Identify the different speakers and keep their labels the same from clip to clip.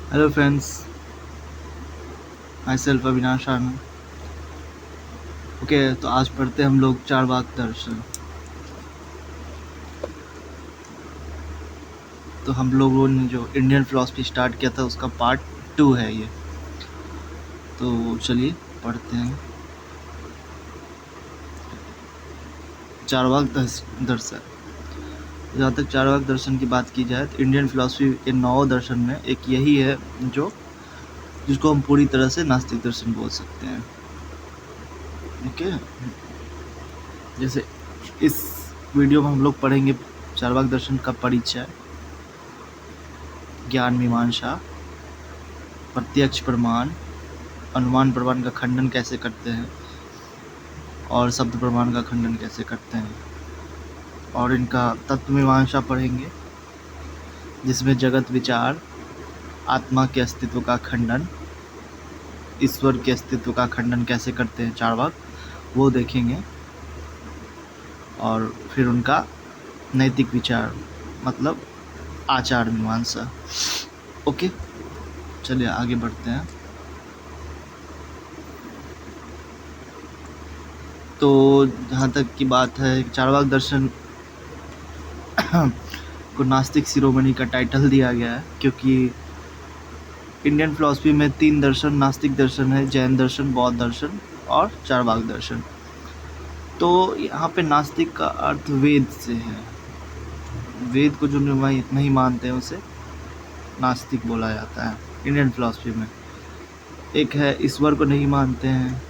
Speaker 1: Hello friends, my self Avinash Anand. Okay, तो आज पढ़ते हैं हम लोग चारवाक दर्शन। तो हम लोगों ने जो इंडियन फिलॉसफी स्टार्ट किया था उसका पार्ट 2 है ये। तो चलिए पढ़ते हैं चारवाक दर्शन। जहाँ तक चारवाक दर्शन की बात की जाए तो इंडियन फिलॉसफी के 9 दर्शन में एक यही है जो जिसको हम पूरी तरह से नास्तिक दर्शन बोल सकते हैं। ओके, जैसे इस वीडियो में हम लोग पढ़ेंगे चारवाक दर्शन का परिचय, ज्ञान मीमांसा, प्रत्यक्ष प्रमाण, अनुमान प्रमाण का खंडन कैसे करते हैं और शब्द प्रमाण का खंडन कैसे करते हैं, और इनका तत्व मीमांसा पढ़ेंगे जिसमें जगत विचार, आत्मा के अस्तित्व का खंडन, ईश्वर के अस्तित्व का खंडन कैसे करते हैं चारवाक, वो देखेंगे। और फिर उनका नैतिक विचार मतलब आचार मीमांसा। ओके, चलिए आगे बढ़ते हैं। तो जहाँ तक की बात है, चारवाक दर्शन को नास्तिक शिरोमणि का टाइटल दिया गया है क्योंकि इंडियन फिलॉसफी में 3 दर्शन नास्तिक दर्शन है, जैन दर्शन, बौद्ध दर्शन और चारवाक दर्शन। तो यहाँ पे नास्तिक का अर्थ वेद से है। वेद को जो नहीं मानते हैं उसे नास्तिक बोला जाता है इंडियन फिलॉसफी में। एक है ईश्वर को नहीं मानते हैं,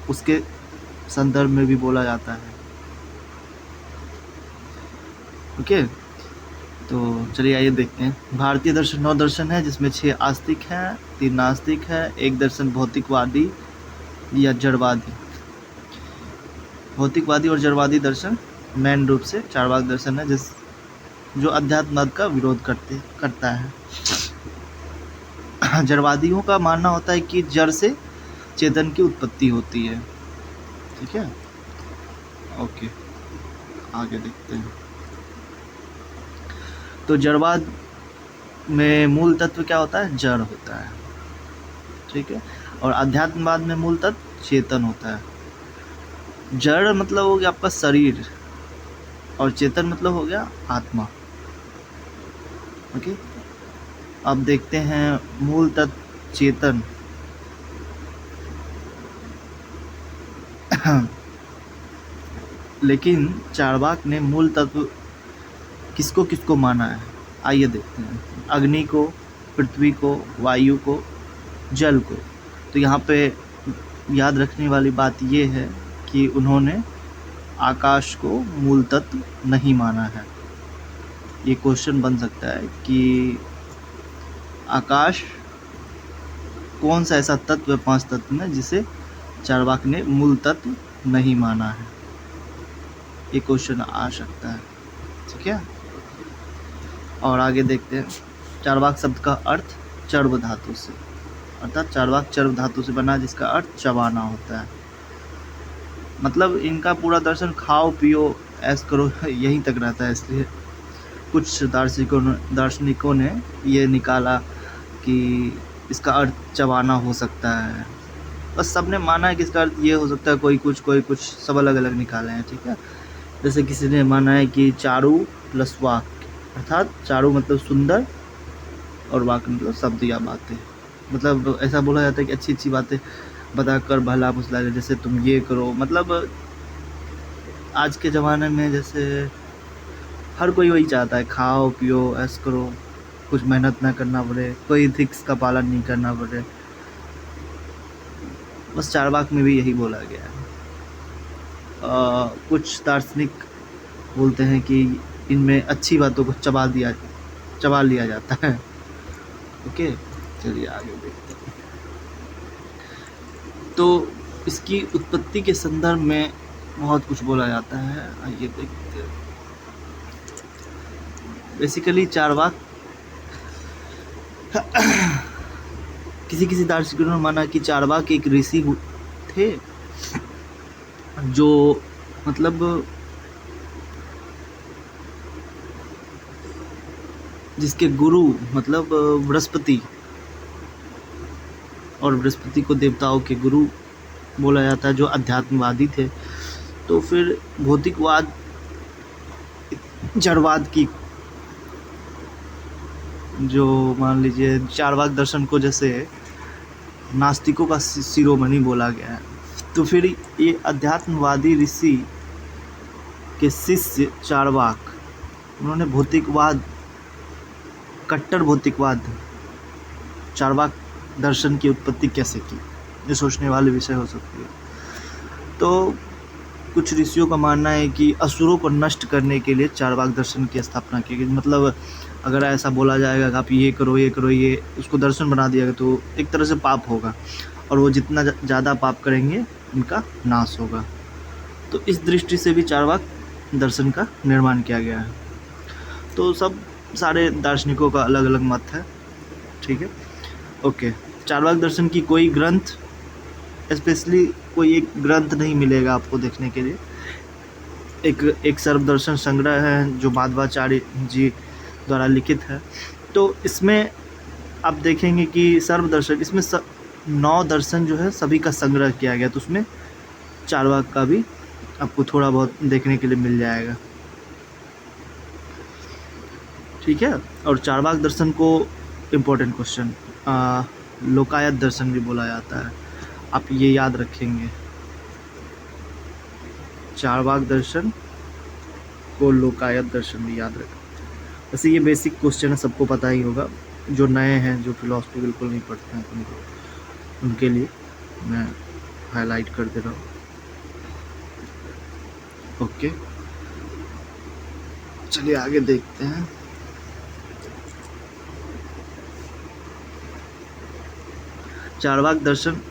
Speaker 1: उसके संदर्भ में भी बोला जाता है। ओके, तो चलिए आइए देखते हैं। भारतीय दर्शन 9 दर्शन है जिसमें 6 आस्तिक हैं, 3 नास्तिक है, एक दर्शन भौतिकवादी या जड़वादी। भौतिकवादी और जड़वादी दर्शन मेन रूप से चारवाक दर्शन है जो अध्यात्मवाद का विरोध करता है। जड़वादियों का मानना होता है कि जड़ से चेतन की उत्पत्ति होती है। ठीक है, ओके आगे देखते हैं। तो जड़वाद में मूल तत्व क्या होता है? जड़ होता है। ठीक है, और अध्यात्मवाद में मूल तत्व चेतन होता है। जड़ मतलब हो गया आपका शरीर और चेतन मतलब हो गया आत्मा। ओके, अब देखते हैं मूल तत्व चेतन। लेकिन चारवाक ने मूल तत्व किसको किसको माना है, आइए देखते हैं। अग्नि को, पृथ्वी को, वायु को, जल को। तो यहाँ पे याद रखने वाली बात ये है कि उन्होंने आकाश को मूल तत्व नहीं माना है। ये क्वेश्चन बन सकता है कि आकाश कौन सा ऐसा तत्व है 5 तत्व में जिसे चारवाक ने मूल तत्व नहीं माना है। ये क्वेश्चन आ सकता है। ठीक है, और आगे देखते हैं। चारवाक शब्द का अर्थ चर्व धातु से, अर्थात चारवाक चर्व धातु से बना जिसका अर्थ चबाना होता है। मतलब इनका पूरा दर्शन खाओ पियो ऐश करो यहीं तक रहता है। इसलिए कुछ दार्शनिकों ने ये निकाला कि इसका अर्थ चबाना हो सकता है। बस सबने माना है कि इसका अर्थ ये हो सकता है, कोई कुछ, सब अलग अलग निकाले हैं। ठीक है, जैसे किसी ने माना है कि चारु प्लस वाक, अर्थात चारु मतलब सुंदर और वाक मतलब शब्द या बातें। मतलब ऐसा बोला जाता है कि अच्छी अच्छी बातें बताकर भला फुसला, जैसे तुम ये करो। मतलब आज के ज़माने में जैसे हर कोई वही चाहता है, खाओ पियो ऐश करो, कुछ मेहनत ना करना पड़े, कोई एथिक्स का पालन नहीं करना पड़े। बस चारवाक में भी यही बोला गया है। कुछ दार्शनिक बोलते हैं कि इनमें अच्छी बातों को चबा लिया जाता है। ओके, चलिए आगे देखते हैं। तो इसकी उत्पत्ति के संदर्भ में बहुत कुछ बोला जाता है, आइए देखते हैं। बेसिकली चारवाक किसी दार्शनिकों ने माना कि चारवाक एक ऋषि थे जो मतलब जिसके गुरु मतलब बृहस्पति, और बृहस्पति को देवताओं के गुरु बोला जाता है, जो अध्यात्मवादी थे। तो फिर भौतिकवाद, जड़वाद की जो मान लीजिए चारवाक दर्शन को जैसे नास्तिकों का शिरोमणि बोला गया है, तो फिर ये अध्यात्मवादी ऋषि के शिष्य चारवाक, उन्होंने भौतिकवाद, कट्टर भौतिकवाद, चारवाक दर्शन की उत्पत्ति कैसे की, ये सोचने वाले विषय हो सकती है। तो कुछ ऋषियों का मानना है कि असुरों को नष्ट करने के लिए चारवाक दर्शन की स्थापना की गई। मतलब अगर ऐसा बोला जाएगा कि आप ये करो ये करो, ये उसको दर्शन बना दिया तो एक तरह से पाप होगा, और वो जितना ज़्यादा पाप करेंगे उनका नाश होगा। तो इस दृष्टि से भी चारवाक दर्शन का निर्माण किया गया है। तो सब सारे दार्शनिकों का अलग अलग मत है, ठीक है, ओके। चारवाक दर्शन की कोई ग्रंथ, स्पेशली कोई एक ग्रंथ नहीं मिलेगा आपको देखने के लिए। एक सर्वदर्शन संग्रह है जो माधवाचार्य जी द्वारा लिखित है। तो इसमें आप देखेंगे कि सर्वदर्शन, इसमें 9 दर्शन जो है सभी का संग्रह किया गया, तो उसमें चारवाक का भी आपको थोड़ा बहुत देखने के लिए मिल जाएगा, ठीक है। और चारवाक दर्शन को इम्पोर्टेंट क्वेश्चन लोकायत दर्शन भी बोला जाता है, आप ये याद रखेंगे। चारवाक दर्शन को लोकायत दर्शन भी याद रखें। वैसे ये बेसिक क्वेश्चन है, सबको पता ही होगा। जो नए हैं, जो फिलॉसफी बिल्कुल नहीं पढ़ते हैं, उनके लिए मैं हाईलाइट कर दे रहा हूँ, ओके। चलिए आगे देखते हैं। चारवाक दर्शन,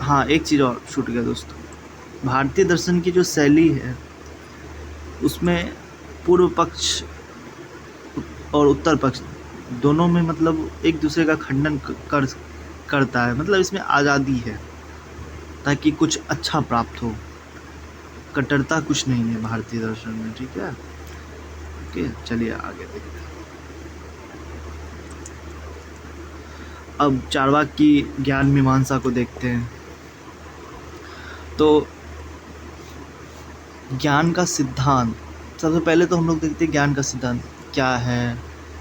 Speaker 1: हाँ एक चीज़ और छूट गया दोस्तों, भारतीय दर्शन की जो शैली है उसमें पूर्व पक्ष और उत्तर पक्ष दोनों में मतलब एक दूसरे का खंडन करता है। मतलब इसमें आज़ादी है ताकि कुछ अच्छा प्राप्त हो, कट्टरता कुछ नहीं है भारतीय दर्शन में, ठीक है, ओके। चलिए आगे देखते हैं। अब चारवाक की ज्ञान मीमांसा को देखते हैं। तो ज्ञान का सिद्धांत, सबसे पहले तो हम लोग देखते हैं ज्ञान का सिद्धांत क्या है,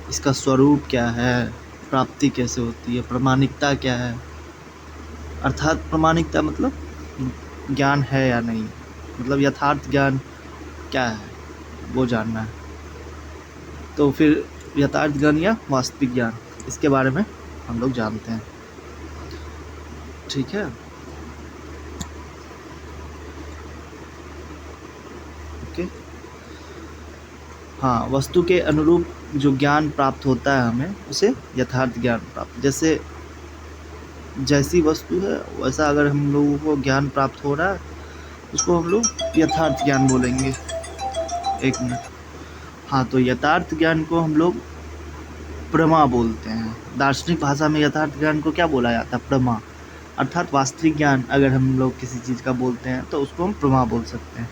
Speaker 1: इसका स्वरूप क्या है, प्राप्ति कैसे होती है, प्रामाणिकता क्या है। अर्थात प्रामाणिकता मतलब ज्ञान है या नहीं, मतलब यथार्थ ज्ञान क्या है वो जानना है। तो फिर यथार्थ ज्ञान या वास्तविक ज्ञान, इसके बारे में हम लोग जानते हैं, ठीक है, ओके। हाँ, वस्तु के अनुरूप जो ज्ञान प्राप्त होता है हमें, उसे यथार्थ ज्ञान प्राप्त, जैसे जैसी वस्तु है वैसा अगर हम लोगों को ज्ञान प्राप्त हो रहा है उसको हम लोग यथार्थ ज्ञान बोलेंगे। एक मिनट, हाँ, तो यथार्थ ज्ञान को हम लोग प्रमा बोलते हैं। दार्शनिक भाषा में यथार्थ ज्ञान को क्या बोला जाता है? प्रमा। अर्थात वास्तविक ज्ञान अगर हम लोग किसी चीज़ का बोलते हैं तो उसको हम प्रमा बोल सकते हैं।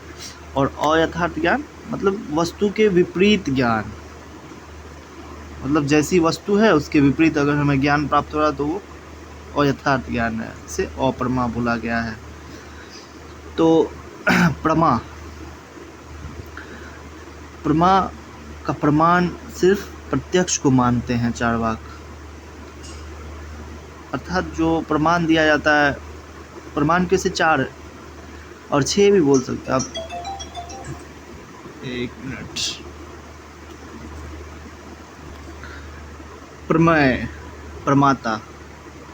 Speaker 1: और अयथार्थ ज्ञान मतलब वस्तु के विपरीत ज्ञान, मतलब जैसी वस्तु है उसके विपरीत अगर हमें ज्ञान प्राप्त हो रहा तो वो अयथार्थ ज्ञान है, इसे अप्रमा बोला गया है। तो प्रमा का प्रमाण सिर्फ प्रत्यक्ष को मानते हैं चारवाक, अर्थात जो प्रमाण दिया जाता है, प्रमाण के से 4 और 6 भी बोल सकते हैं आप। एक मिनट, प्रमेय, प्रमाता,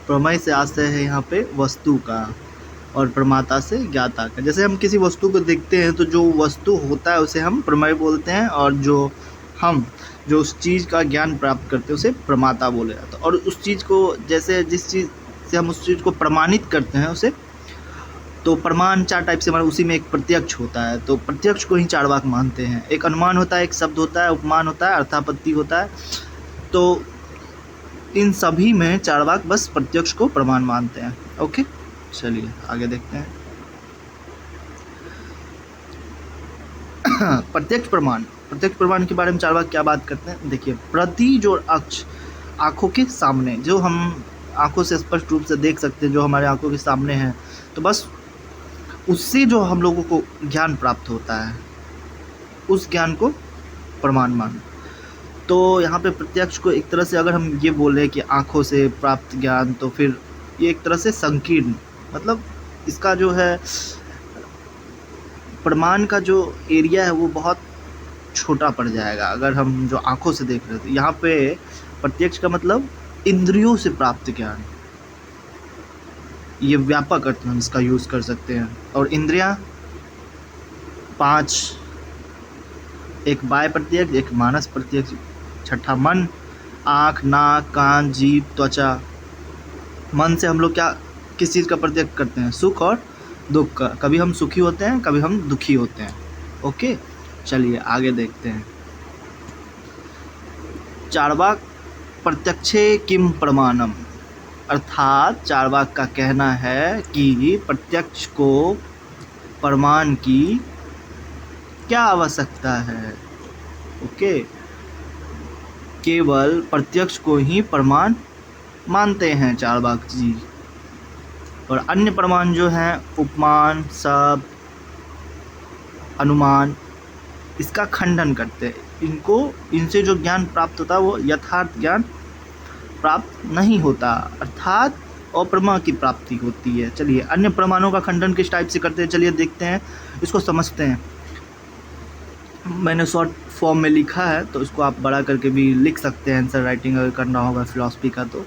Speaker 1: प्रमेय से आशय है यहाँ पे वस्तु का, और प्रमाता से ज्ञाता का। जैसे हम किसी वस्तु को देखते हैं तो जो वस्तु होता है उसे हम प्रमेय बोलते हैं, और जो उस चीज़ का ज्ञान प्राप्त करते हैं उसे प्रमाता बोला जाता है। और उस चीज़ को जैसे जिस चीज़ से हम उस चीज़ को प्रमाणित करते हैं उसे, तो प्रमाण 4 टाइप से, उसी में एक प्रत्यक्ष होता है, तो प्रत्यक्ष को ही चारवाक मानते हैं। एक अनुमान होता है, एक शब्द होता है, उपमान होता है, अर्थापत्ति होता है। तो इन सभी में चारवाक बस प्रत्यक्ष को प्रमाण मानते हैं, ओके। चलिए आगे देखते हैं। प्रत्यक्ष प्रमाण प्रत्यक्ष प्रमाण के बारे में चार्वाक क्या बात करते हैं, देखिए प्रतिज और अक्ष, आँखों के सामने जो हम आँखों से स्पष्ट रूप से देख सकते हैं, जो हमारे आँखों के सामने है, तो बस उससे जो हम लोगों को ज्ञान प्राप्त होता है उस ज्ञान को प्रमाण मानो। तो यहाँ पे प्रत्यक्ष को एक तरह से अगर हम ये बोले कि आँखों से प्राप्त ज्ञान, तो फिर ये एक तरह से संकीर्ण, मतलब इसका जो है प्रमाण का जो एरिया है वो बहुत छोटा पड़ जाएगा अगर हम जो आँखों से देख रहे थे। यहाँ पे प्रत्यक्ष का मतलब इंद्रियों से प्राप्त ज्ञान, ये व्यापक अर्थ में हम इसका यूज़ कर सकते हैं। और इंद्रियां 5, एक बाह्य प्रत्यक्ष, एक मानस प्रत्यक्ष, छठा मन, आँख, नाक, कान, जीभ, त्वचा। मन से हम लोग क्या किस चीज़ का प्रत्यक्ष करते हैं, सुख और दुख का। कभी हम सुखी होते हैं, कभी हम दुखी होते हैं। ओके, चलिए आगे देखते हैं। चार्वाक प्रत्यक्षे किम प्रमाणम, अर्थात चार्वाक का कहना है कि प्रत्यक्ष को प्रमाण की क्या आवश्यकता है। ओके, केवल प्रत्यक्ष को ही प्रमाण मानते हैं चार्वाक जी, और अन्य प्रमाण जो हैं उपमान, शब्द, अनुमान, इसका खंडन करते हैं। इनसे जो ज्ञान प्राप्त होता है वो यथार्थ ज्ञान प्राप्त नहीं होता, अर्थात अप्रमा की प्राप्ति होती है। चलिए अन्य प्रमाणों का खंडन किस टाइप से करते हैं, चलिए देखते हैं, इसको समझते हैं। मैंने शॉर्ट फॉर्म में लिखा है, तो इसको आप बड़ा करके भी लिख सकते हैं, आंसर राइटिंग अगर करना होगा फिलॉसफी का। तो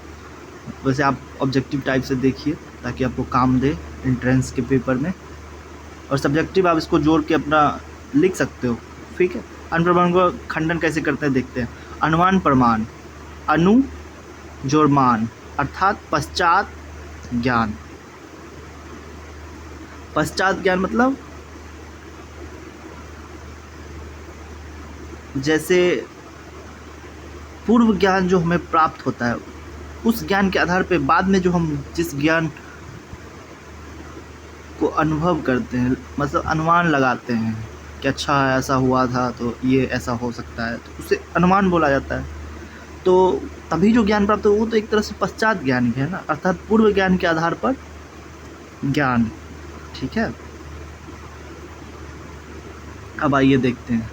Speaker 1: वैसे आप ऑब्जेक्टिव टाइप से देखिए ताकि आपको काम दे एंट्रेंस के पेपर में, और सब्जेक्टिव आप इसको जोड़ के अपना लिख सकते हो। ठीक है, अन्य प्रमाण को खंडन कैसे करते हैं देखते हैं। अनुमान प्रमाण, अनु जोड़ मान, अर्थात पश्चात ज्ञान। पश्चात ज्ञान मतलब जैसे पूर्व ज्ञान जो हमें प्राप्त होता है, उस ज्ञान के आधार पे बाद में जो हम जिस ज्ञान को अनुभव करते हैं, मतलब अनुमान लगाते हैं कि अच्छा ऐसा हुआ था तो ये ऐसा हो सकता है, तो उसे अनुमान बोला जाता है। तो तभी जो ज्ञान प्राप्त हो वो तो एक तरह से पश्चात ज्ञान ही है ना, अर्थात पूर्व ज्ञान के आधार पर ज्ञान। ठीक है, अब आइए देखते हैं।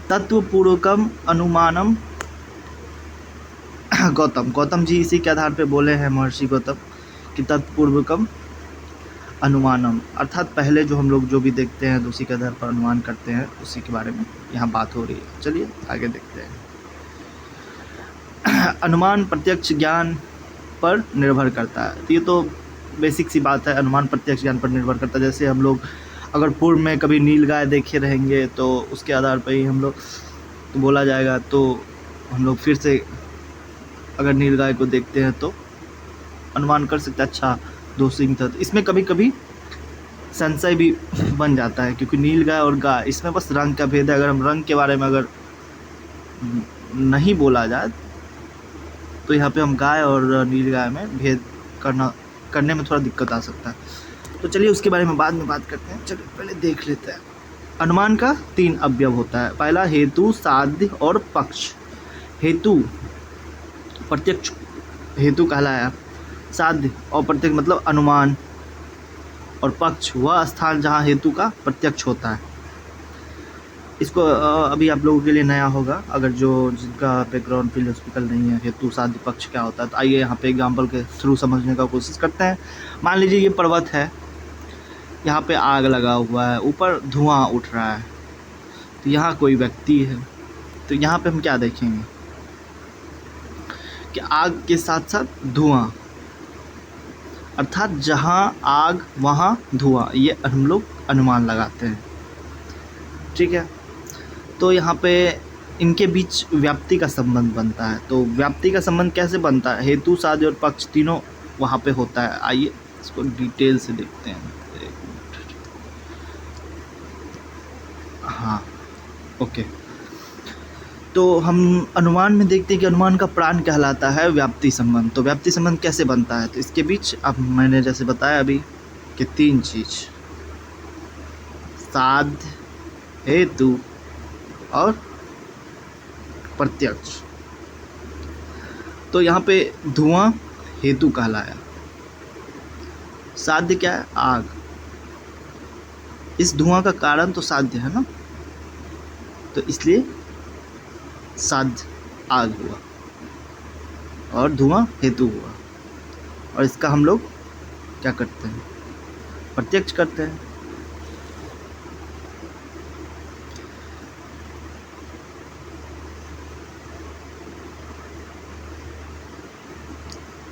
Speaker 1: तत्वपूर्वकम अनुमानम, गौतम जी इसी के आधार पे बोले हैं महर्षि गौतम कि तत्पूर्वकम अनुमानम, अर्थात पहले जो हम लोग जो भी देखते हैं तो उसी के आधार पर अनुमान करते हैं, उसी के बारे में यहाँ बात हो रही है। चलिए आगे देखते हैं। अनुमान प्रत्यक्ष ज्ञान पर निर्भर करता है, तो ये तो बेसिक सी बात है, अनुमान प्रत्यक्ष ज्ञान पर निर्भर करता है। जैसे हम लोग अगर पूर्व में कभी नीलगाय देखे रहेंगे तो उसके आधार पर ही हम लोग तो बोला जाएगा, तो हम लोग फिर से अगर नीलगाय को देखते हैं तो अनुमान कर सकते हैं अच्छा दो सिंह था। तो इसमें कभी कभी संशय भी बन जाता है, क्योंकि नीलगाय और गाय इसमें बस रंग का भेद है। अगर हम रंग के बारे में अगर नहीं बोला जाए तो यहाँ पे हम गाय और नीलगाय में भेद करने में थोड़ा दिक्कत आ सकता है। तो चलिए उसके बारे में बाद में बात करते हैं। चलिए पहले देख लेते हैं। अनुमान का 3 अवयव होता है। पहला हेतु, साध्य और पक्ष। हेतु प्रत्यक्ष हेतु कहलाया, साध्य और प्रत्यक्ष मतलब अनुमान, और पक्ष वह स्थान जहाँ हेतु का प्रत्यक्ष होता है। इसको अभी आप लोगों के लिए नया होगा, अगर जिनका बैकग्राउंड फिलोसफिकल नहीं है, हेतु साध्य पक्ष क्या होता है। तो आइए यहाँ पे एग्जाम्पल के थ्रू समझने का कोशिश करते हैं। मान लीजिए ये पर्वत है, यहाँ पे आग लगा हुआ है, ऊपर धुआं उठ रहा है, तो यहाँ कोई व्यक्ति है, तो यहाँ पे हम क्या देखेंगे कि आग के साथ साथ धुआं, अर्थात जहाँ आग वहाँ धुआं, ये हम लोग अनुमान लगाते हैं। ठीक है, तो यहाँ पे इनके बीच व्याप्ति का संबंध बनता है। तो व्याप्ति का संबंध कैसे बनता है, हेतु साध्य और पक्ष तीनों वहाँ पे होता है। आइए इसको डिटेल से देखते हैं। हाँ ओके, तो हम अनुमान में देखते हैं कि अनुमान का प्राण कहलाता है व्याप्ति संबंध। तो व्याप्ति संबंध कैसे बनता है, तो इसके बीच अब मैंने जैसे बताया अभी कि 3 चीज़, साध्य, हेतु और प्रत्यक्ष। तो यहाँ पे धुआं हेतु कहलाया, साध्य क्या है? आग। इस धुआं का कारण तो साध्य है ना, तो इसलिए साध्य आग हुआ और धुआं हेतु हुआ। और इसका हम लोग क्या करते हैं? प्रत्यक्ष करते हैं।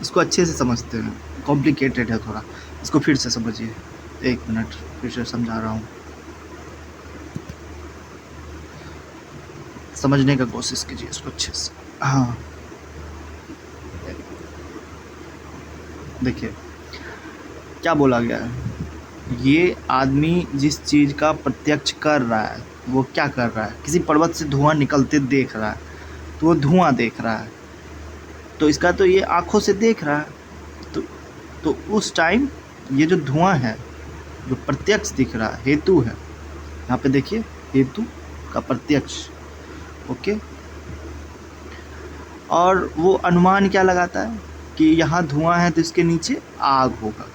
Speaker 1: इसको अच्छे से समझते हैं, कॉम्प्लिकेटेड है थोड़ा, इसको फिर से समझिए। 1 मिनट फिर से समझा रहा हूँ, समझने का कोशिश कीजिए इसको अच्छे से। हाँ, देखिए क्या बोला गया है। ये आदमी जिस चीज़ का प्रत्यक्ष कर रहा है वो क्या कर रहा है? किसी पर्वत से धुआं निकलते देख रहा है, तो वो धुआं देख रहा है, तो इसका तो ये आँखों से देख रहा है। तो उस टाइम ये जो धुआं है, जो प्रत्यक्ष दिख रहा है, हेतु है। यहाँ पे देखिए, हेतु का प्रत्यक्ष। ओके। और वो अनुमान क्या लगाता है कि यहाँ धुआं है तो इसके नीचे आग होगा।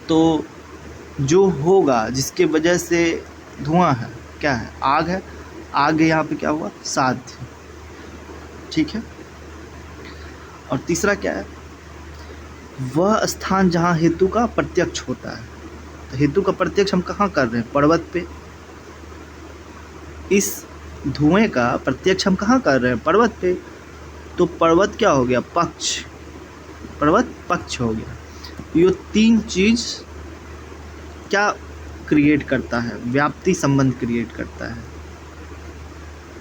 Speaker 1: तो जो होगा जिसके वजह से धुआं है, क्या है? आग है। आग यहाँ पे क्या हुआ? साध्य। ठीक है। और तीसरा क्या है? वह स्थान जहाँ हेतु का प्रत्यक्ष होता है। तो हेतु का प्रत्यक्ष हम कहाँ कर रहे हैं? पर्वत पे। इस धुएं का प्रत्यक्ष हम कहाँ कर रहे हैं? पर्वत पे। तो पर्वत क्या हो गया? पक्ष। पर्वत पक्ष हो गया। ये 3 चीज़ क्या क्रिएट करता है? व्याप्ति संबंध क्रिएट करता है।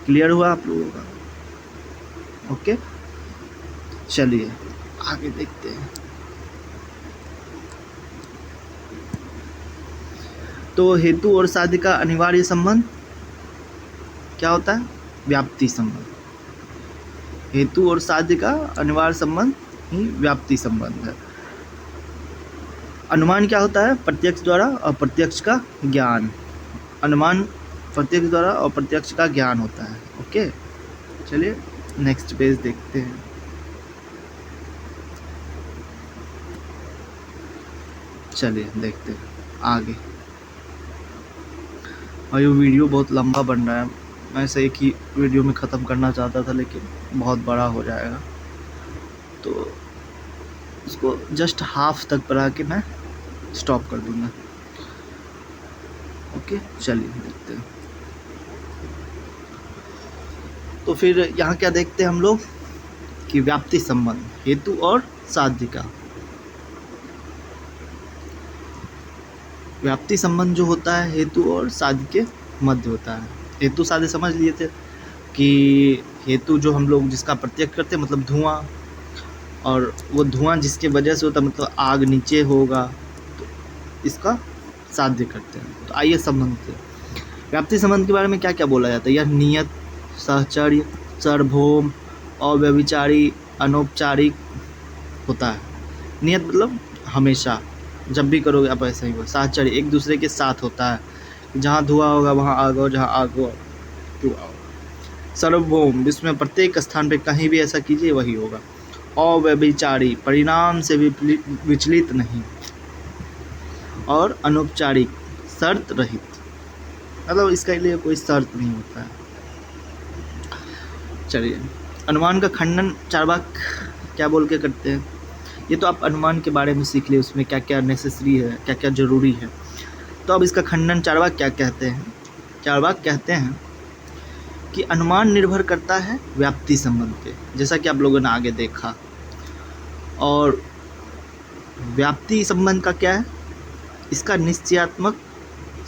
Speaker 1: क्लियर हुआ आप लोगों का? ओके, चलिए आगे देखते हैं। तो हेतु और साध्य का अनिवार्य संबंध क्या होता है? व्याप्ति संबंध। हेतु और साध्य का अनिवार्य संबंध ही व्याप्ति संबंध है। अनुमान क्या होता है? प्रत्यक्ष द्वारा और प्रत्यक्ष का ज्ञान। अनुमान प्रत्यक्ष द्वारा और प्रत्यक्ष का ज्ञान होता है। ओके, चलिए नेक्स्ट पेज देखते हैं। चलिए देखते हैं आगे। और ये वीडियो बहुत लंबा बन रहा है, मैं इसे एक ही वीडियो में ख़त्म करना चाहता था, लेकिन बहुत बड़ा हो जाएगा, तो इसको जस्ट हाफ तक पढ़ा के मैं स्टॉप कर दूंगा। ओके, चलिए देखते हैं। तो फिर यहाँ क्या देखते हैं हम लोग कि व्याप्ति संबंध हेतु और साध्य का। व्याप्ति संबंध जो होता है हेतु और साध्य के मध्य होता है। हेतु साध्य समझ लिए थे कि हेतु जो हम लोग जिसका प्रत्यक्ष करते हैं मतलब धुआं, और वो धुआं जिसके वजह से होता है मतलब आग नीचे होगा, तो इसका साध्य करते हैं। तो आइए संबंध से व्याप्ति संबंध के बारे में क्या क्या बोला जाता है। यह नियत, सहचर्य, सार्वभौम, अव्यभिचारी, अनौपचारिक होता है। नियत मतलब हमेशा, जब भी करोगे आप ऐसा ही हो। साहचर्य एक दूसरे के साथ होता है, जहाँ धुआं होगा वहाँ आग हो, जहाँ आग हो धुआं हो। सार्वभौम जिसमें प्रत्येक स्थान पे कहीं भी ऐसा कीजिए वही होगा। अव्यभिचारी परिणाम से विचलित नहीं। और अनौपचारिक शर्त रहित, मतलब इसके लिए कोई शर्त नहीं होता है। चलिए, अनुमान का खंडन चार्वाक क्या बोल के करते हैं। ये तो आप अनुमान के बारे में सीख लिए, उसमें क्या क्या नेसेसरी है, क्या क्या ज़रूरी है। तो अब इसका खंडन चार्वाक क्या कहते हैं। चार्वाक कहते हैं कि अनुमान निर्भर करता है व्याप्ति संबंध पे, जैसा कि आप लोगों ने आगे देखा। और व्याप्ति संबंध का क्या है? इसका निश्चयात्मक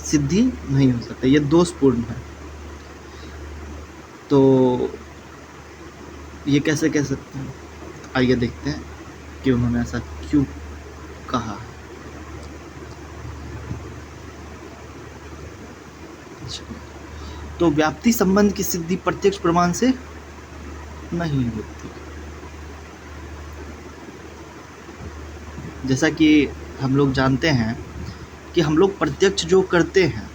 Speaker 1: सिद्धि नहीं हो सकता, ये दोषपूर्ण है। तो ये कैसे कह सकते हैं, आइए देखते हैं कि उन्होंने ऐसा क्यों कहा। तो व्याप्ति संबंध की सिद्धि प्रत्यक्ष प्रमाण से नहीं होती। जैसा कि हम लोग जानते हैं कि हम लोग प्रत्यक्ष जो करते हैं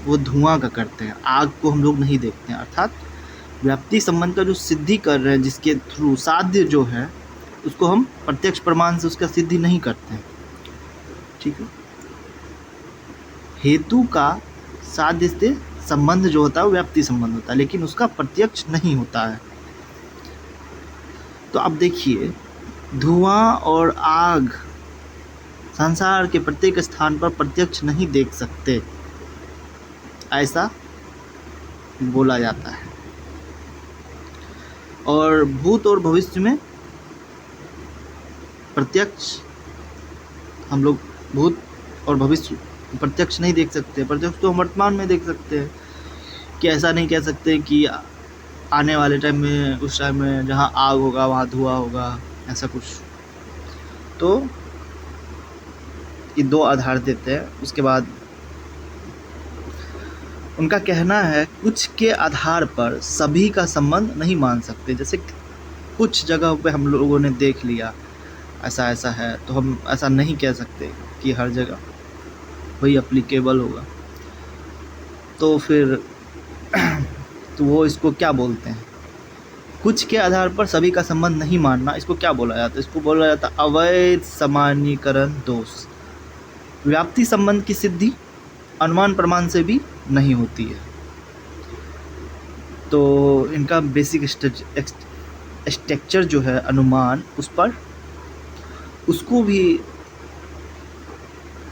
Speaker 1: वो धुआं का करते हैं, आग को हम लोग नहीं देखते हैं। अर्थात व्याप्ति संबंध का जो सिद्धि कर रहे हैं, जिसके थ्रू साध्य जो है उसको हम प्रत्यक्ष प्रमाण से उसका सिद्धि नहीं करते हैं, ठीक है। हेतु का साध्य से संबंध जो होता है वो व्याप्ति संबंध होता है, लेकिन उसका प्रत्यक्ष नहीं होता है। तो अब देखिए, धुआं और आग संसार के प्रत्येक स्थान पर प्रत्यक्ष नहीं देख सकते, ऐसा बोला जाता है। और भूत और भविष्य में प्रत्यक्ष हम लोग भूत और भविष्य प्रत्यक्ष नहीं देख सकते, प्रत्यक्ष तो हम वर्तमान में देख सकते हैं। कि ऐसा नहीं कह सकते कि आने वाले टाइम में, उस टाइम में जहाँ आग होगा वहाँ धुआं होगा, ऐसा कुछ। तो ये दो आधार देते हैं। उसके बाद उनका कहना है कुछ के आधार पर सभी का संबंध नहीं मान सकते। जैसे कुछ जगह पे हम लोगों ने देख लिया ऐसा ऐसा है, तो हम ऐसा नहीं कह सकते कि हर जगह वही अप्लीकेबल होगा। तो फिर तो वो इसको क्या बोलते हैं, कुछ के आधार पर सभी का संबंध नहीं मानना, इसको क्या बोला जाता है? इसको बोला जाता है अवैध सामान्यीकरण दोष। व्याप्ति संबंध की सिद्धि अनुमान प्रमाण से भी नहीं होती है। तो इनका बेसिक स्ट्रक्चर जो है अनुमान, उस पर उसको भी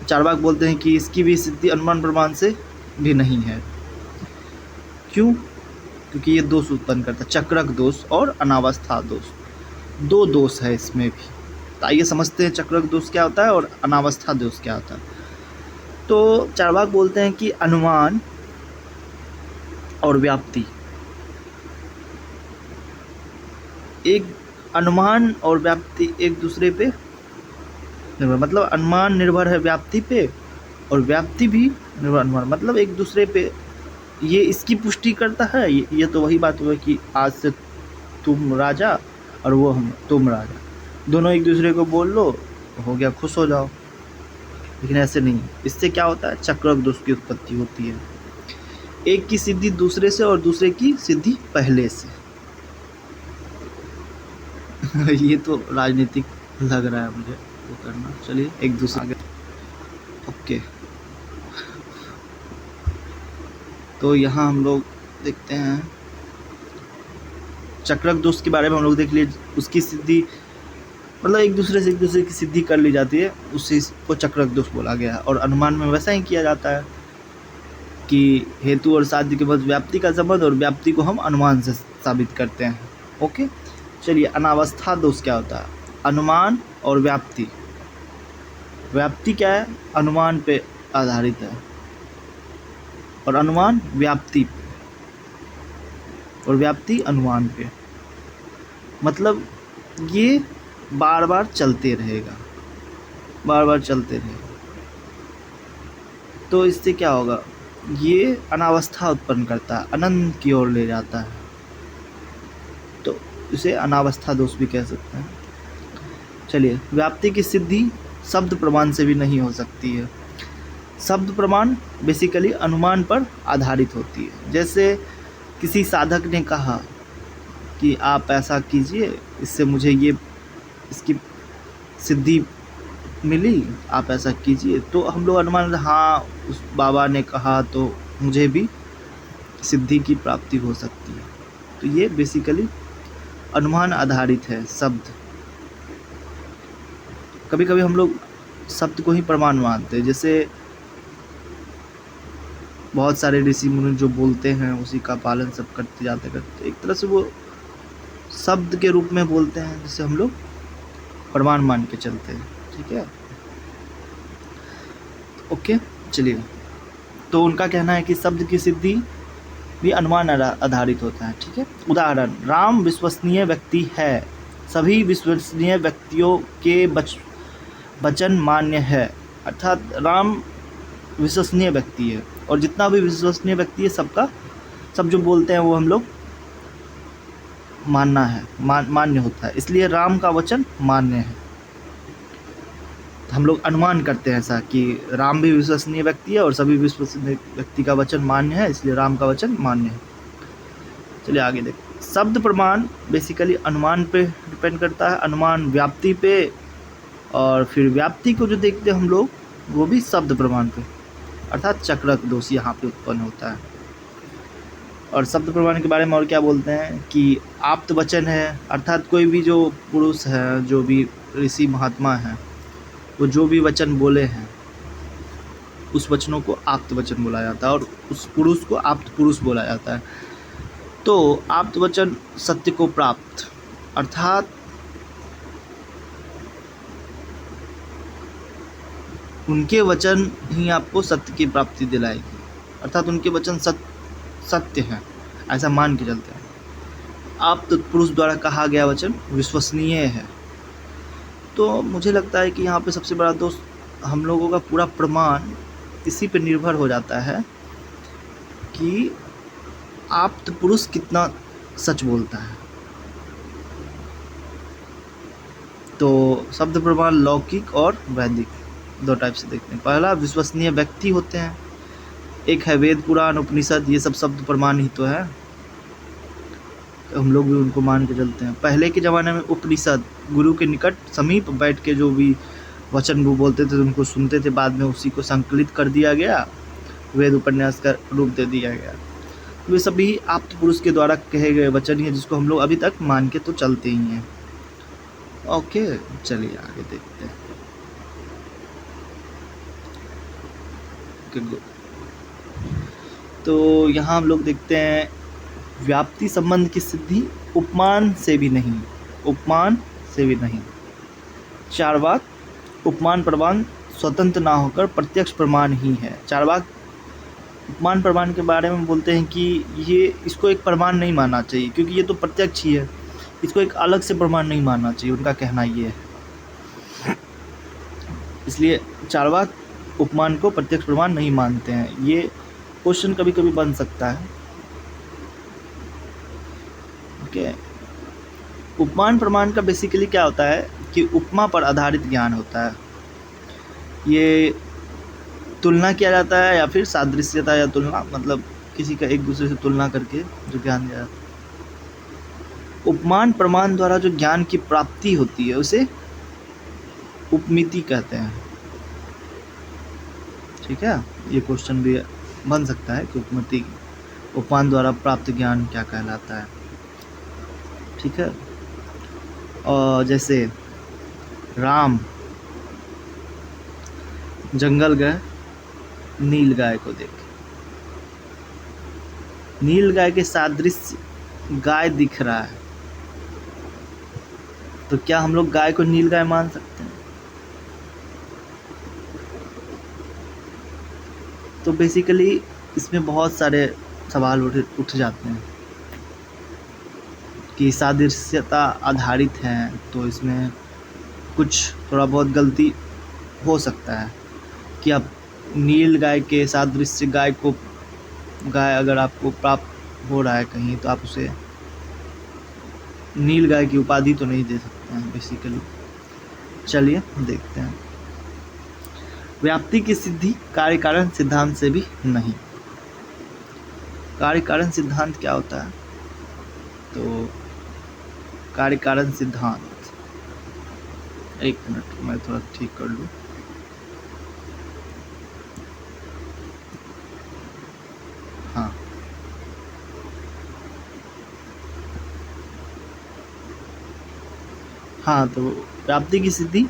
Speaker 1: चारवाक बोलते हैं कि इसकी भी सिद्धि अनुमान प्रमाण से भी नहीं है। क्यों? क्योंकि ये दोष उत्पन्न करता है, चक्रक दोष और अनावस्था दोष। दो दोष है इसमें भी। तो आइए समझते हैं चक्रक दोष क्या होता है और अनावस्था दोष क्या होता है। तो चारवाक बोलते हैं कि अनुमान और व्याप्ति, एक अनुमान और व्याप्ति एक दूसरे पे निर्भर, मतलब अनुमान निर्भर है व्याप्ति पे और व्याप्ति भी निर्भर अनुमान, मतलब एक दूसरे पे। ये इसकी पुष्टि करता है, ये तो वही बात हुआ कि आज से तुम राजा और वो हम तुम राजा, दोनों एक दूसरे को बोल लो, हो गया, खुश हो जाओ। लेकिन ऐसे नहीं, इससे क्या होता है, चक्रक दोष की उत्पत्ति होती है। एक की सिद्धि दूसरे से और दूसरे की सिद्धि पहले से। ये तो राजनीतिक लग रहा है मुझे वो करना। चलिए एक दूसरे आगे, ओके। तो यहाँ हम लोग देखते हैं चक्रक दोष के बारे में हम लोग देख लिए। उसकी सिद्धि मतलब एक दूसरे से एक दूसरे की सिद्धि कर ली जाती है, उसी को चक्रक दोष बोला गया है। और अनुमान में वैसा ही किया जाता है कि हेतु और साध्य के मध्य व्याप्ति का संबंध, और व्याप्ति को हम अनुमान से साबित करते हैं। ओके, चलिए अनावस्था दोष क्या होता है? अनुमान और व्याप्ति, व्याप्ति क्या है, अनुमान पे आधारित है और अनुमान व्याप्ति पे और व्याप्ति अनुमान पे, मतलब ये बार बार चलते रहेगा, बार बार चलते रहेगा। तो इससे क्या होगा, ये अनावस्था उत्पन्न करता है, अनंत की ओर ले जाता है। तो इसे अनावस्था दोष भी कह सकते हैं। चलिए, व्याप्ति की सिद्धि शब्द प्रमाण से भी नहीं हो सकती है। शब्द प्रमाण बेसिकली अनुमान पर आधारित होती है। जैसे किसी साधक ने कहा कि आप ऐसा कीजिए, इससे मुझे ये इसकी सिद्धि मिली, आप ऐसा कीजिए, तो हम लोग अनुमान, हाँ उस बाबा ने कहा तो मुझे भी सिद्धि की प्राप्ति हो सकती है। तो ये बेसिकली अनुमान आधारित है शब्द। कभी कभी हम लोग शब्द को ही प्रमाण मानते हैं, जैसे बहुत सारे ऋषि मुनि जो बोलते हैं उसी का पालन सब करते जाते करते, एक तरह से वो शब्द के रूप में बोलते हैं, जिसे हम लोग प्रमाण मान के चलते हैं। ठीक है, ओके। चलिए, तो उनका कहना है कि शब्द की सिद्धि भी अनुमान आधारित होता है। ठीक है, उदाहरण, राम विश्वसनीय व्यक्ति है, सभी विश्वसनीय व्यक्तियों के वचन मान्य है। अर्थात राम विश्वसनीय व्यक्ति है और जितना भी विश्वसनीय व्यक्ति है सबका, सब जो बोलते हैं वो हम लोग मानना है, मान्य होता है, इसलिए राम का वचन मान्य है। हम लोग अनुमान करते हैं ऐसा कि राम भी विश्वसनीय व्यक्ति है और सभी विश्वसनीय व्यक्ति का वचन मान्य है, इसलिए राम का वचन मान्य है। चलिए आगे देखते। शब्द प्रमाण बेसिकली अनुमान पे डिपेंड करता है, अनुमान व्याप्ति पे, और फिर व्याप्ति को जो देखते हैं हम लोग वो भी शब्द प्रमाण पे, अर्थात चक्रक दोष यहाँ पे उत्पन्न होता है। और शब्द प्रमाण के बारे में और क्या बोलते हैं कि आप्त वचन है, अर्थात कोई भी जो पुरुष है, जो भी ऋषि महात्मा है, वो जो भी वचन बोले हैं उस वचनों को आप्त वचन बोला जाता है और उस पुरुष को आप्त पुरुष बोला जाता है। तो आप्त वचन सत्य को प्राप्त, अर्थात उनके वचन ही आपको सत्य की प्राप्ति दिलाएगी, अर्थात उनके वचन सत्य हैं, ऐसा मान के चलते हैं। आप्त पुरुष द्वारा कहा गया वचन विश्वसनीय है। तो मुझे लगता है कि यहाँ पे सबसे बड़ा दोष हम लोगों का पूरा प्रमाण इसी पे निर्भर हो जाता है कि आप्त पुरुष कितना सच बोलता है। तो शब्द प्रमाण लौकिक और वैदिक दो टाइप से देखते हैं। पहला विश्वसनीय व्यक्ति होते हैं, एक है वेद पुराण उपनिषद, ये सब शब्द प्रमाण ही तो है, हम लोग भी उनको मान के चलते हैं। पहले के ज़माने में उपनिषद गुरु के निकट समीप बैठ के जो भी वचन वो बोलते थे उनको सुनते थे, बाद में उसी को संकलित कर दिया गया, वेद उपन्यास का रूप दे दिया गया। वे सभी आप्त पुरुष के द्वारा कहे गए वचन ही है, जिसको हम लोग अभी तक मान के तो चलते ही हैं। ओके, चलिए आगे देखते हैं। तो यहाँ हम लोग देखते हैं व्याप्ति संबंध की सिद्धि उपमान से भी नहीं, उपमान से भी नहीं। चार्वाक उपमान प्रमाण स्वतंत्र ना होकर प्रत्यक्ष प्रमाण ही है। चार्वाक उपमान प्रमाण के बारे में बोलते हैं कि ये इसको एक प्रमाण नहीं मानना चाहिए, क्योंकि ये तो प्रत्यक्ष ही है, इसको एक अलग से प्रमाण नहीं मानना चाहिए, उनका कहना ये है। इसलिए चार्वाक उपमान को प्रत्यक्ष प्रमाण नहीं मानते हैं। ये क्वेश्चन कभी कभी बन सकता है। ओके, उपमान प्रमाण का बेसिकली क्या होता है कि उपमा पर आधारित ज्ञान होता है। ये तुलना किया जाता है या फिर सादृश्यता या तुलना, मतलब किसी का एक दूसरे से तुलना करके जो ज्ञान दिया जाता है। उपमान प्रमाण द्वारा जो ज्ञान की प्राप्ति होती है उसे उपमिति कहते हैं। ठीक है, ये क्वेश्चन भी बन सकता है कि उपमिति उपमान द्वारा प्राप्त ज्ञान क्या कहलाता है। ठीक है, और जैसे राम जंगल गए नील गाय को देखे, नील गाय के सादृश्य गाय दिख रहा है, तो क्या हम लोग गाय को नील गाय मान सकते हैं? तो बेसिकली इसमें बहुत सारे सवाल उठ जाते हैं कि सादृश्यता आधारित हैं, तो इसमें कुछ थोड़ा बहुत गलती हो सकता है कि आप नील गाय के सादृश्य गाय अगर आपको प्राप्त हो रहा है कहीं, तो आप उसे नील गाय की उपाधि तो नहीं दे सकते हैं बेसिकली। चलिए देखते हैं। व्याप्ति की सिद्धि कार्य कारण सिद्धांत से भी नहीं। कार्य कारण सिद्धांत क्या होता है? तो कार्य कारण सिद्धांत, एक मिनट मैं थोड़ा ठीक कर लूँ। हाँ, तो व्याप्ति की सिद्धि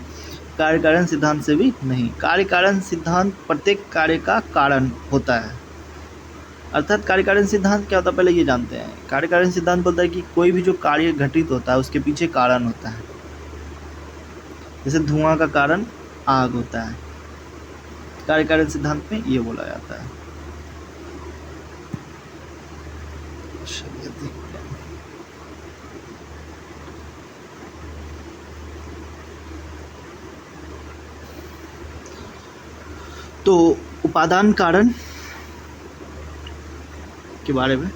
Speaker 1: कार्य कारण सिद्धांत से भी नहीं। कार्य कारण सिद्धांत प्रत्येक कार्य का कारण होता है, अर्थात कार्य कारण सिद्धांत क्या होता है पहले ये जानते हैं। कार्य कारण सिद्धांत बोलता है कि कोई भी जो कार्य घटित होता है उसके पीछे कारण होता है। जैसे धुआं का कारण आग होता है, कार्य कारण सिद्धांत में ये बोला जाता है। तो उपादान कारण के बारे में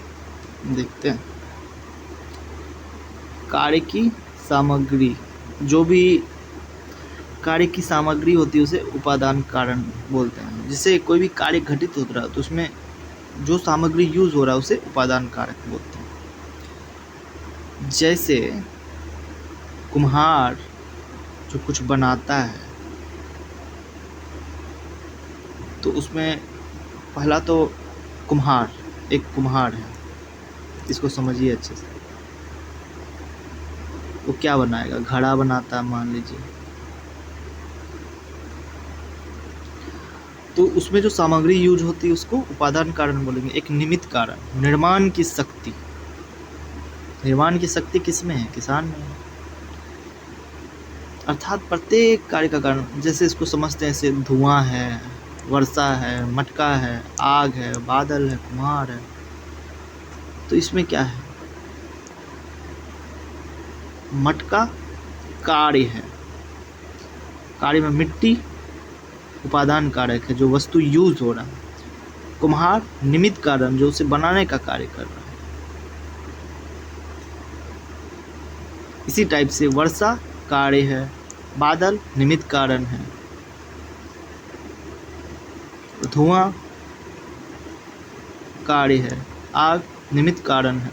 Speaker 1: देखते हैं। कार्य की सामग्री, जो भी कार्य की सामग्री होती है उसे उपादान कारण बोलते हैं। जिससे कोई भी कार्य घटित हो रहा है तो उसमें जो सामग्री यूज हो रहा है उसे उपादान कारक बोलते हैं। जैसे कुम्हार जो कुछ बनाता है तो उसमें पहला तो कुम्हार, एक कुम्हार है, इसको समझिए अच्छे से। वो क्या बनाएगा? घड़ा बनाता है मान लीजिए, तो उसमें जो सामग्री यूज होती है उसको उपादान कारण बोलेंगे। एक निमित्त कारण, निर्माण की शक्ति, निर्माण की शक्ति किसमें है? किसान में है। अर्थात प्रत्येक कार्य का कारण, जैसे इसको समझते हैं ऐसे धुआं है, वर्षा है, मटका है, आग है, बादल है, कुम्हार है। तो इसमें क्या है? मटका कार्य है, कार्य में मिट्टी उपादान कारक है जो वस्तु यूज हो रहा है। कुम्हार निमित्त कारण जो उसे बनाने का कार्य कर रहा है। इसी टाइप से वर्षा कार्य है, बादल निमित्त कारण है, धुआं कार्य है, आग निमित्त कारण है।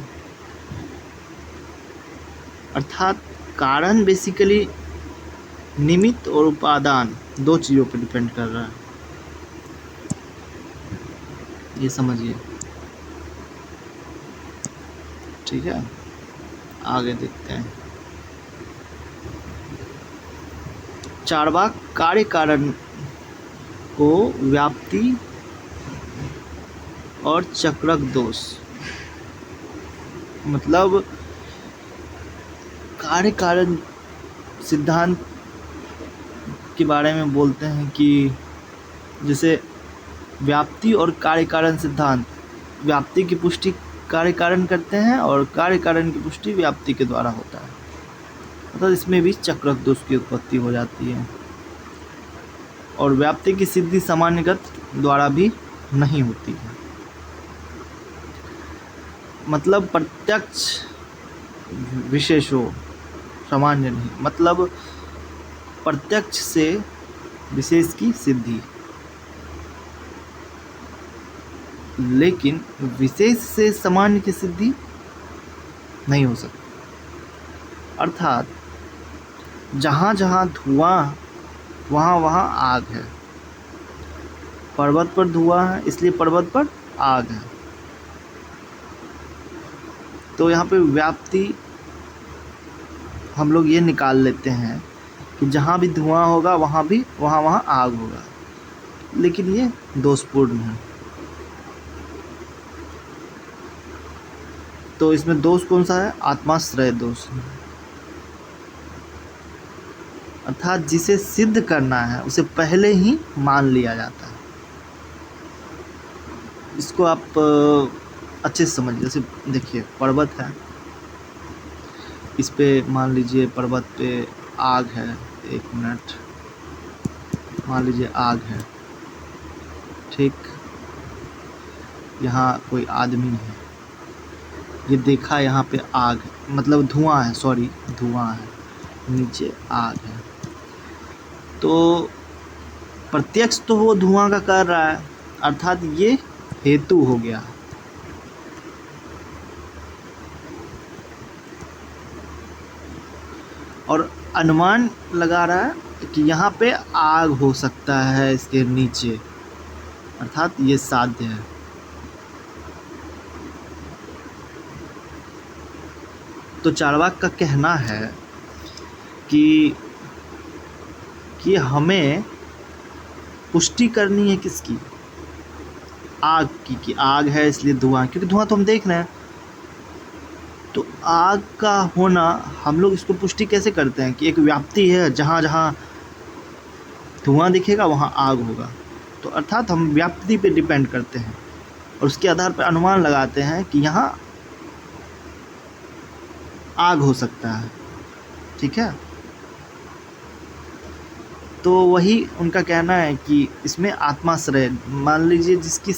Speaker 1: अर्थात कारण बेसिकली निमित्त और उपादान दो चीज़ों पर डिपेंड कर रहा है, ये समझिए। ठीक है, आगे देखते हैं। चारवाक कार्य कारण को व्याप्ति और चक्रक दोष, मतलब कार्य कारण सिद्धांत के बारे में बोलते हैं कि जैसे व्याप्ति और कार्य कारण सिद्धांत, व्याप्ति की पुष्टि कार्य कारण करते हैं और कार्य कारण की पुष्टि व्याप्ति के द्वारा होता है। मतलब इसमें भी चक्रक दोष की उत्पत्ति हो जाती है और व्याप्ति की सिद्धि सामान्यगत द्वारा भी नहीं होती है। मतलब प्रत्यक्ष विशेषो सामान्य नहीं, मतलब प्रत्यक्ष से विशेष की सिद्धि, लेकिन विशेष से सामान्य की सिद्धि नहीं हो सकती। अर्थात जहाँ जहाँ धुआं वहाँ वहाँ आग है। पर्वत पर धुआं है इसलिए पर्वत पर आग है। तो यहाँ पे व्याप्ति हम लोग ये निकाल लेते हैं कि जहाँ भी धुआं होगा वहाँ वहाँ आग होगा, लेकिन ये दोषपूर्ण है। तो इसमें दोष कौन सा है? आत्माश्रय दोष। अर्थात जिसे सिद्ध करना है उसे पहले ही मान लिया जाता है। इसको आप अच्छे से समझिए। जैसे देखिए पर्वत है, इस पे मान लीजिए पर्वत पे आग है, एक मिनट, मान लीजिए आग है, ठीक। यहाँ कोई आदमी है, ये देखा यहाँ पे आग है, मतलब धुआं है, सॉरी धुआं है, नीचे आग है। तो प्रत्यक्ष तो वो धुआं का कर रहा है, अर्थात ये हेतु हो गया। और अनुमान लगा रहा है कि यहाँ पे आग हो सकता है इसके नीचे, अर्थात ये साध्य है। तो चार्वाक का कहना है कि हमें पुष्टि करनी है किसकी? आग की, कि आग है इसलिए धुआं, क्योंकि धुआं तो हम देख रहे हैं। तो आग का होना, हम लोग इसको पुष्टि कैसे करते हैं कि एक व्याप्ति है, जहाँ जहाँ धुआं दिखेगा वहाँ आग होगा। तो अर्थात हम व्याप्ति पे डिपेंड करते हैं और उसके आधार पर अनुमान लगाते हैं कि यहाँ आग हो सकता है, ठीक है। तो वही उनका कहना है कि इसमें आत्माश्रय, मान लीजिए जिसकी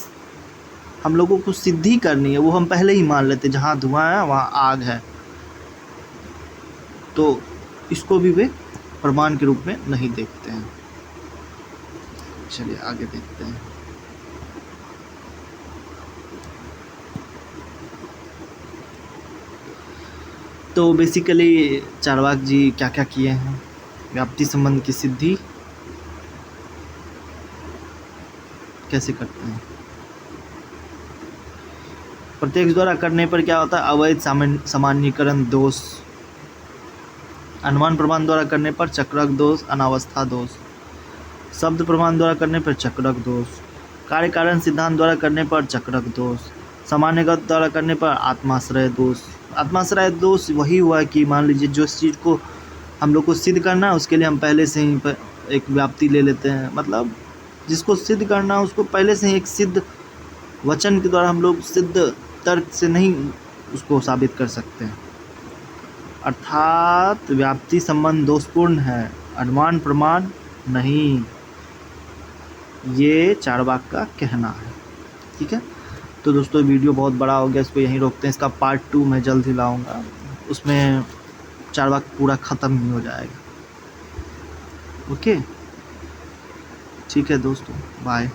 Speaker 1: हम लोगों को सिद्धि करनी है वो हम पहले ही मान लेते, जहाँ धुआं है वहाँ आग है, तो इसको भी वे प्रमाण के रूप में नहीं देखते हैं। चलिए आगे देखते हैं। तो बेसिकली चार्वाक जी क्या क्या किए हैं? व्याप्ति संबंध की सिद्धि कैसे करते हैं? प्रत्यक्ष द्वारा करने पर क्या होता है? अवैध सामान्यीकरण दोष। अनुमान प्रमाण द्वारा करने पर चक्रक दोष, अनावस्था दोष। शब्द प्रमाण द्वारा करने पर चक्रक दोष। कार्य कारण सिद्धांत द्वारा करने पर चक्रक दोष। सामान्यगत द्वारा करने पर आत्माश्रय दोष। आत्माश्रय दोष वही हुआ कि मान लीजिए जो चीज़ को हम लोग को सिद्ध करना है उसके लिए हम पहले से ही एक व्याप्ति ले लेते हैं, मतलब जिसको सिद्ध करना है उसको पहले से ही एक सिद्ध वचन के द्वारा हम लोग सिद्ध तर्क से नहीं उसको साबित कर सकते हैं। अर्थात व्याप्ति संबंध दोषपूर्ण है, अनुमान प्रमाण नहीं, ये चार्वाक का कहना है। ठीक है, तो दोस्तों वीडियो बहुत बड़ा हो गया, इसको यहीं रोकते हैं। इसका पार्ट 2 मैं जल्द ही लाऊंगा, उसमें चार्वाक पूरा ख़त्म ही हो जाएगा। ओके, ठीक है दोस्तों, बाय।